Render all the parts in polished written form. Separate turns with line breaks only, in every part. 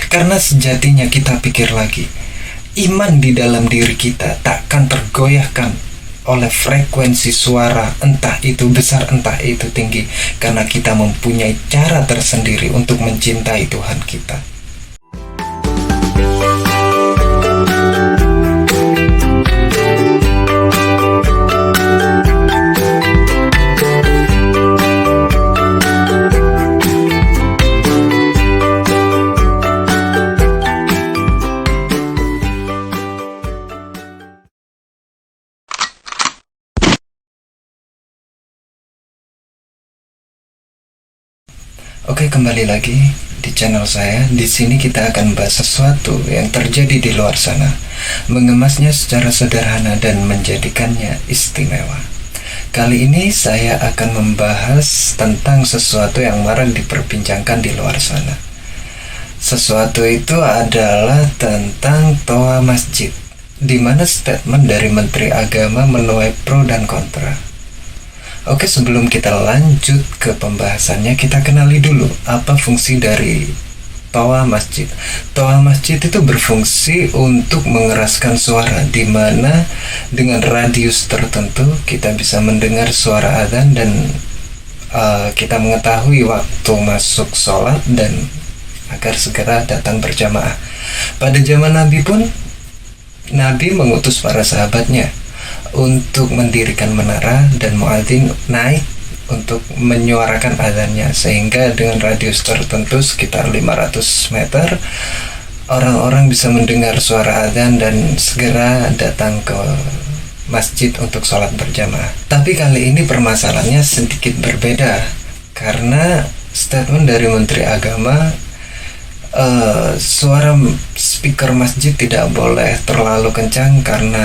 Karena sejatinya kita pikir lagi, iman di dalam diri kita takkan tergoyahkan oleh frekuensi suara, entah itu besar entah itu tinggi, karena kita mempunyai cara tersendiri untuk mencintai Tuhan kita. Oke, kembali lagi di channel saya. Di sini kita akan bahas sesuatu yang terjadi di luar sana, mengemasnya secara sederhana dan menjadikannya istimewa. Kali ini saya akan membahas tentang sesuatu yang marak diperbincangkan di luar sana. Sesuatu itu adalah tentang toa masjid, di mana statement dari Menteri Agama menuai pro dan kontra. Oke, sebelum kita lanjut ke pembahasannya, kita kenali dulu apa fungsi dari toa masjid. Toa masjid itu berfungsi untuk mengeraskan suara, di mana dengan radius tertentu kita bisa mendengar suara adzan dan kita mengetahui waktu masuk sholat dan agar segera datang berjamaah. Pada zaman Nabi pun, Nabi mengutus para sahabatnya untuk mendirikan menara dan muadzin naik untuk menyuarakan adzannya, sehingga dengan radius tertentu sekitar 500 meter orang-orang bisa mendengar suara adzan dan segera datang ke masjid untuk sholat berjamaah. Tapi kali ini permasalahannya sedikit berbeda, karena statement dari Menteri Agama, suara speaker masjid tidak boleh terlalu kencang karena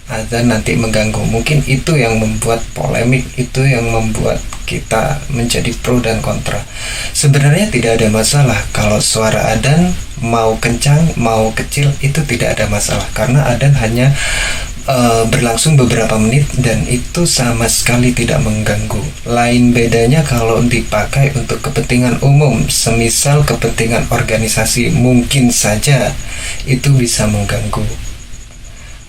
adzan nanti mengganggu. Mungkin itu yang membuat polemik, itu yang membuat kita menjadi pro dan kontra. Sebenarnya tidak ada masalah kalau suara adzan mau kencang mau kecil, itu tidak ada masalah, karena adzan hanya berlangsung beberapa menit dan itu sama sekali tidak mengganggu. Lain bedanya kalau dipakai untuk kepentingan umum, semisal kepentingan organisasi, mungkin saja itu bisa mengganggu.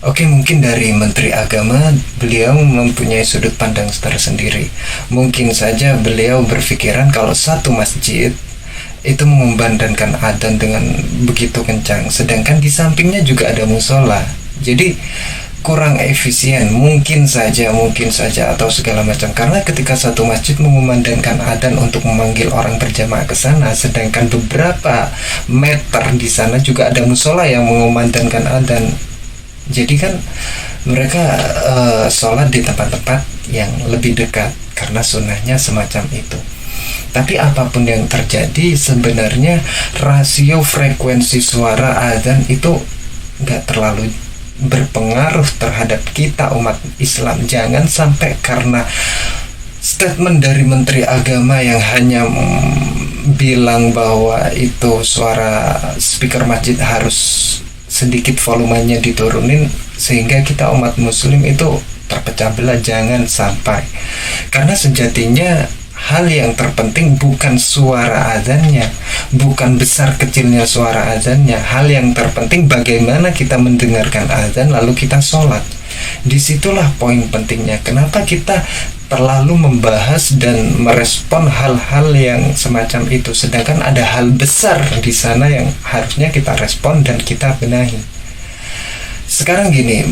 Oke, mungkin dari Menteri Agama, beliau mempunyai sudut pandang tersendiri. Mungkin saja beliau berpikiran kalau satu masjid itu mengumandangkan adzan dengan begitu kencang, sedangkan di sampingnya juga ada musola. Jadi kurang efisien, mungkin saja atau segala macam. Karena ketika satu masjid mengumandangkan adzan untuk memanggil orang berjamaah ke sana, sedangkan beberapa meter di sana juga ada musola yang mengumandangkan adzan. Jadi kan mereka sholat di tempat-tempat yang lebih dekat karena sunnahnya semacam itu. Tapi apapun yang terjadi, sebenarnya rasio frekuensi suara adzan itu nggak terlalu berpengaruh terhadap kita umat Islam. Jangan sampai karena statement dari Menteri Agama yang hanya bilang bahwa itu suara speaker masjid harus sedikit volumenya diturunin sehingga kita umat muslim itu terpecah belah. Jangan sampai, karena sejatinya hal yang terpenting bukan suara adzannya, bukan besar kecilnya suara adzannya. Hal yang terpenting bagaimana kita mendengarkan adzan lalu kita sholat. Disitulah poin pentingnya. Kenapa kita terlalu membahas dan merespon hal-hal yang semacam itu, sedangkan ada hal besar di sana yang harusnya kita respon dan kita benahi. Sekarang gini,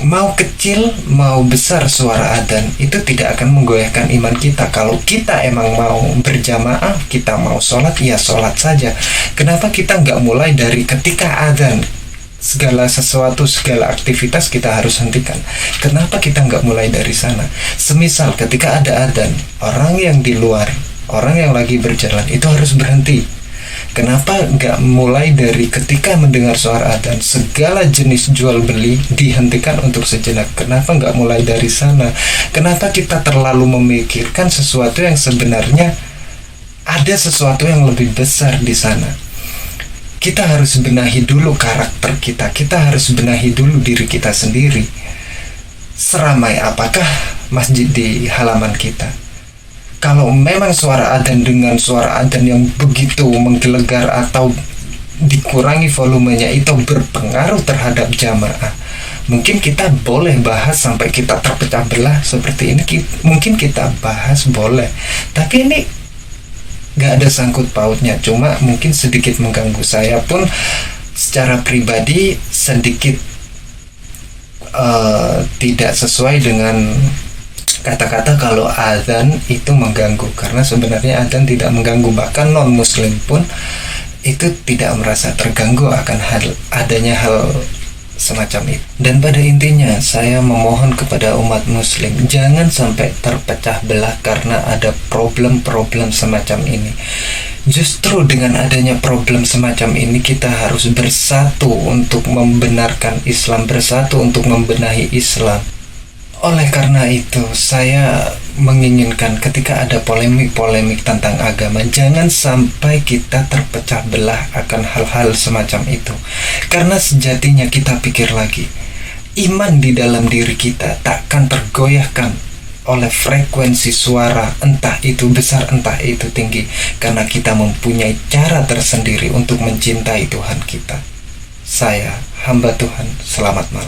mau kecil mau besar suara adzan itu tidak akan menggoyahkan iman kita. Kalau kita emang mau berjamaah, kita mau sholat, ya sholat saja. Kenapa kita nggak mulai dari ketika adzan? Segala sesuatu, segala aktivitas kita harus hentikan. Kenapa kita nggak mulai dari sana? Semisal ketika ada adzan, orang yang di luar, orang yang lagi berjalan itu harus berhenti. Kenapa nggak mulai dari ketika mendengar suara adzan, segala jenis jual beli dihentikan untuk sejenak? Kenapa nggak mulai dari sana? Kenapa kita terlalu memikirkan sesuatu yang sebenarnya ada sesuatu yang lebih besar di sana? Kita harus benahi dulu karakter kita. Kita harus benahi dulu diri kita sendiri. Seramai apakah masjid di halaman kita? Kalau memang suara adzan dengan suara adzan yang begitu menggelegar atau dikurangi volumenya itu berpengaruh terhadap jamaah, mungkin kita boleh bahas sampai kita terpecah belah seperti ini. Mungkin kita bahas boleh, tapi ini gak ada sangkut pautnya, cuma mungkin sedikit mengganggu. Saya pun secara pribadi sedikit tidak sesuai dengan kata-kata kalau azan itu mengganggu, karena sebenarnya azan tidak mengganggu. Bahkan non muslim pun itu tidak merasa terganggu akan adanya hal semacam itu. Dan pada intinya saya memohon kepada umat muslim, jangan sampai terpecah belah karena ada problem-problem semacam ini. Justru dengan adanya problem semacam ini, kita harus bersatu untuk membenarkan Islam, bersatu untuk membenahi Islam. Oleh karena itu, saya menginginkan ketika ada polemik-polemik tentang agama, jangan sampai kita terpecah belah akan hal-hal semacam itu. Karena sejatinya kita pikir lagi, iman di dalam diri kita takkan tergoyahkan oleh frekuensi suara, entah itu besar entah itu tinggi, karena kita mempunyai cara tersendiri untuk mencintai Tuhan kita. Saya, hamba Tuhan, selamat malam.